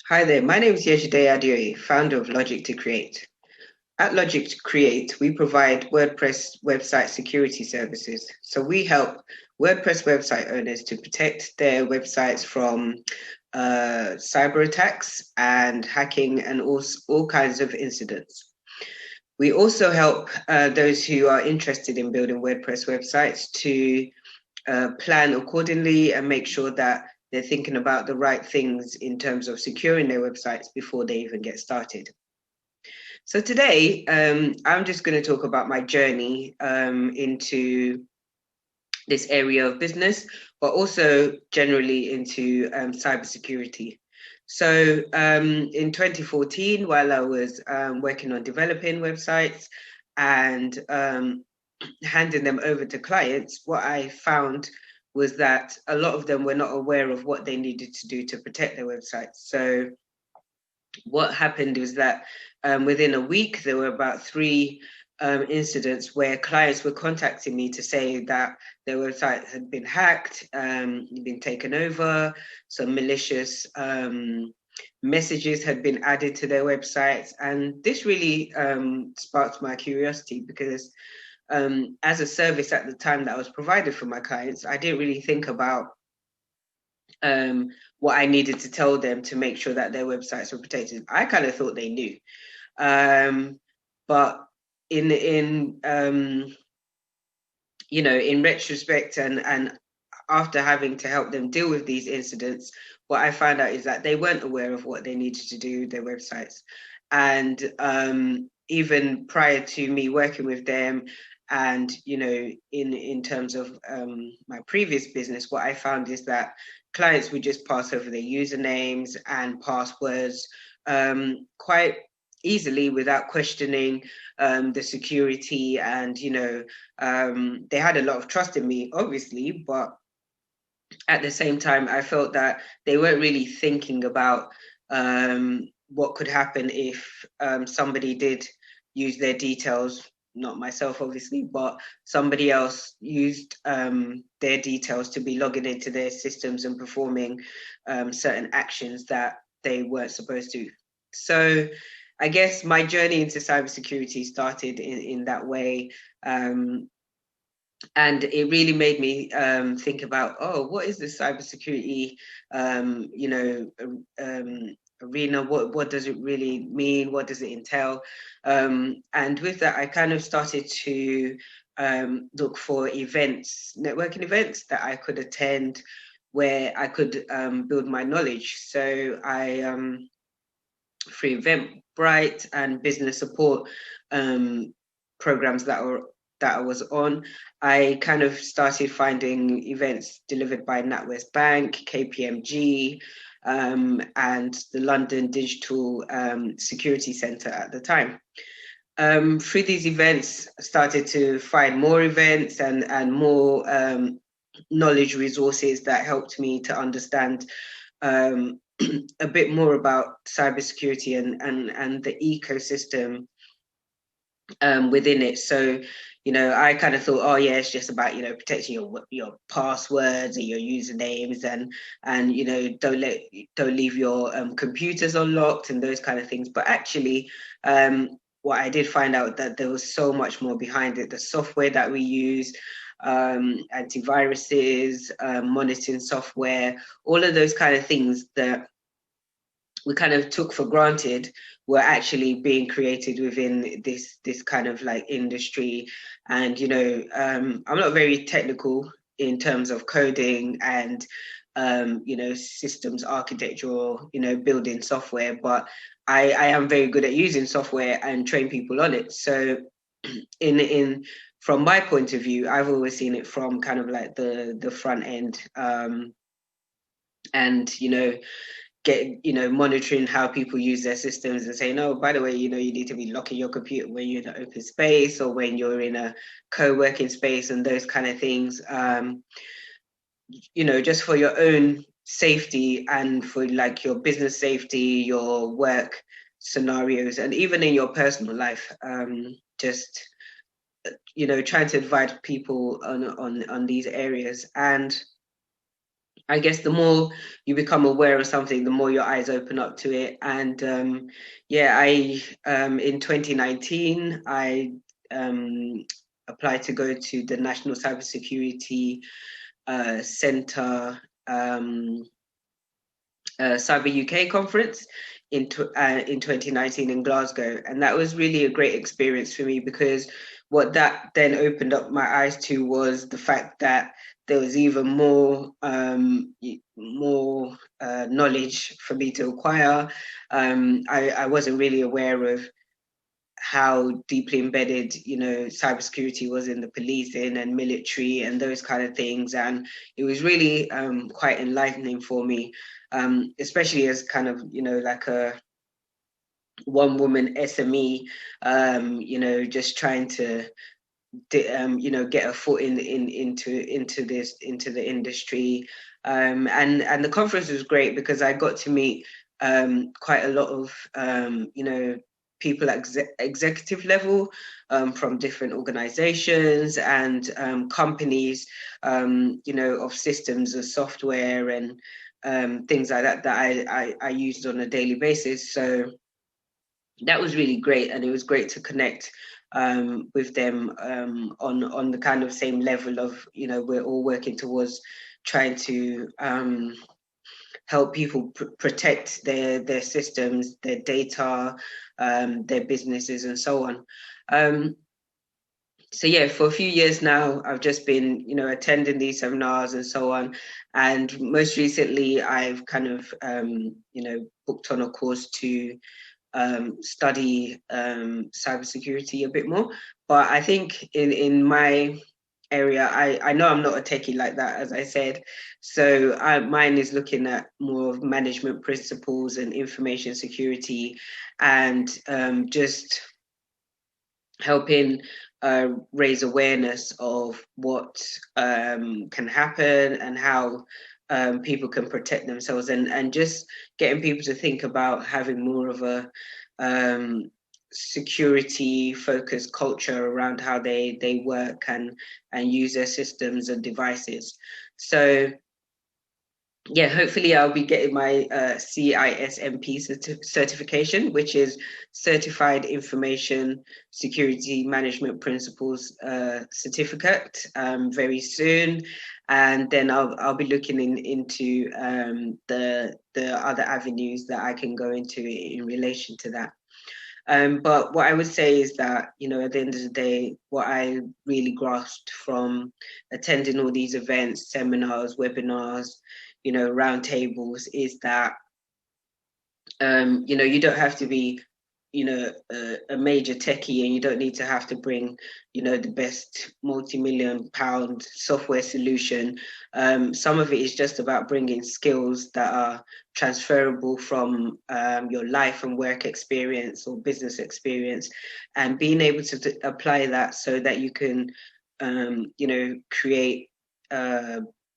Hi there, my name is Yejide Adeoye, founder of Logic to Create. At Logic to Create, we provide WordPress website security services. So we help WordPress website owners to protect their websites from cyber attacks and hacking and all kinds of incidents. We also help those who are interested in building WordPress websites to plan accordingly and make sure that they're thinking about the right things in terms of securing their websites before they even get started. So today, I'm just going to talk about my journey into this area of business, but also generally into cybersecurity. So in 2014, while I was working on developing websites and handing them over to clients, what I found was that a lot of them were not aware of what they needed to do to protect their websites. So what happened was that within a week, there were about three incidents where clients were contacting me to say that their website had been hacked, been taken over, some malicious messages had been added to their websites. And this really sparked my curiosity because as a service at the time that was provided for my clients, I didn't really think about what I needed to tell them to make sure that their websites were protected. I kind of thought they knew, but in in retrospect and after having to help them deal with these incidents, what I found out is that they weren't aware of what they needed to do with their websites, and even prior to me working with them. And in terms of my previous business, what I found is that clients would just pass over their usernames and passwords quite easily without questioning the security. And they had a lot of trust in me, obviously, but at the same time, I felt that they weren't really thinking about what could happen if somebody did use their details, not myself, obviously, but somebody else used their details to be logging into their systems and performing certain actions that they weren't supposed to. So I guess my journey into cybersecurity started in that way. And it really made me think about, oh, what is the cybersecurity, arena? What does it really mean? What does it entail? And with that, I kind of started to look for events, networking events that I could attend, where I could build my knowledge. So I, through Eventbrite and business support programs that I was on, I kind of started finding events delivered by NatWest Bank, KPMG, and the London Digital Security Centre at the time. Through these events, I started to find more events and more knowledge resources that helped me to understand a bit more about cybersecurity and the ecosystem within it. So, I kind of thought, oh yeah, it's just about protecting your passwords and your usernames, and don't leave your computers unlocked and those kind of things. But actually, what I did find out that there was so much more behind it. The software that we use, antiviruses, monitoring software, all of those kind of things that we kind of took for granted were actually being created within this kind of like industry. And I'm not very technical in terms of coding and systems architecture or building software, but I am very good at using software and train people on it. So in from my point of view, I've always seen it from kind of like the front end, and monitoring how people use their systems and saying, oh, by the way, you need to be locking your computer when you're in an open space or when you're in a co-working space and those kind of things, just for your own safety and for like your business safety, your work scenarios, and even in your personal life, just trying to advise people on these areas. And I guess the more you become aware of something, the more your eyes open up to it. And yeah, I in 2019, I applied to go to the National Cybersecurity Center Cyber UK conference in 2019 in Glasgow, and that was really a great experience for me, because what that then opened up my eyes to was the fact that there was even more knowledge for me to acquire. I wasn't really aware of how deeply embedded, cybersecurity was in the policing and military and those kind of things. And it was really quite enlightening for me, especially as kind of, like a one woman SME, just trying to, get a foot into the industry. And the conference was great because I got to meet quite a lot of, people at executive level, from different organizations and companies, of systems of software and things like that I used on a daily basis. So that was really great, and it was great to connect with them on the kind of same level of, we're all working towards trying to help people protect their systems, their data, their businesses, and so on. So yeah, for a few years now, I've just been, attending these seminars and so on. And most recently, I've kind of, booked on a course to study cybersecurity a bit more. But I think in my area, I know I'm not a techie like that, as I said. So mine is looking at more of management principles and information security, and just helping raise awareness of what can happen and how people can protect themselves, and just getting people to think about having more of a security focused culture around how they work and use their systems and devices. So yeah, hopefully I'll be getting my CISMP certification, which is Certified Information Security Management Principles certificate, very soon. And then I'll be looking into the other avenues that I can go into in relation to that. But what I would say is that, at the end of the day, what I really grasped from attending all these events, seminars, webinars, roundtables, is that, you don't have to be, a major techie, and you don't need to have to bring, the best multi-million pound software solution. Some of it is just about bringing skills that are transferable from your life and work experience or business experience, and being able to apply that so that you can, create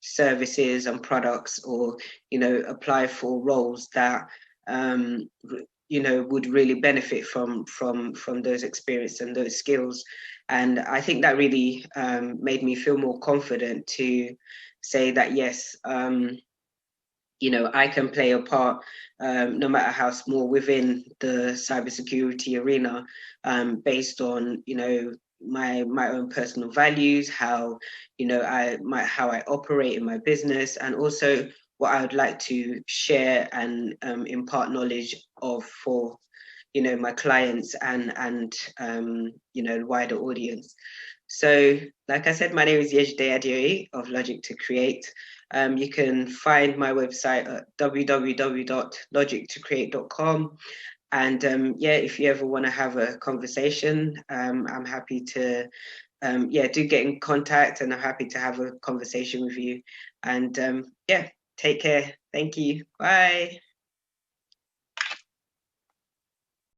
services and products, or, apply for roles that would really benefit from those experience and those skills. And I think that really made me feel more confident to say that yes, I can play a part, no matter how small, within the cybersecurity arena, based on, my own personal values, how, how I operate in my business, and also what I would like to share and impart knowledge of for, my clients and the wider audience. So, like I said, my name is Yejide Adeoye of Logic to Create. You can find my website at www.logictocreate.com. And yeah, if you ever want to have a conversation, I'm happy to, do get in contact, and I'm happy to have a conversation with you. And yeah, take care. Thank you. Bye.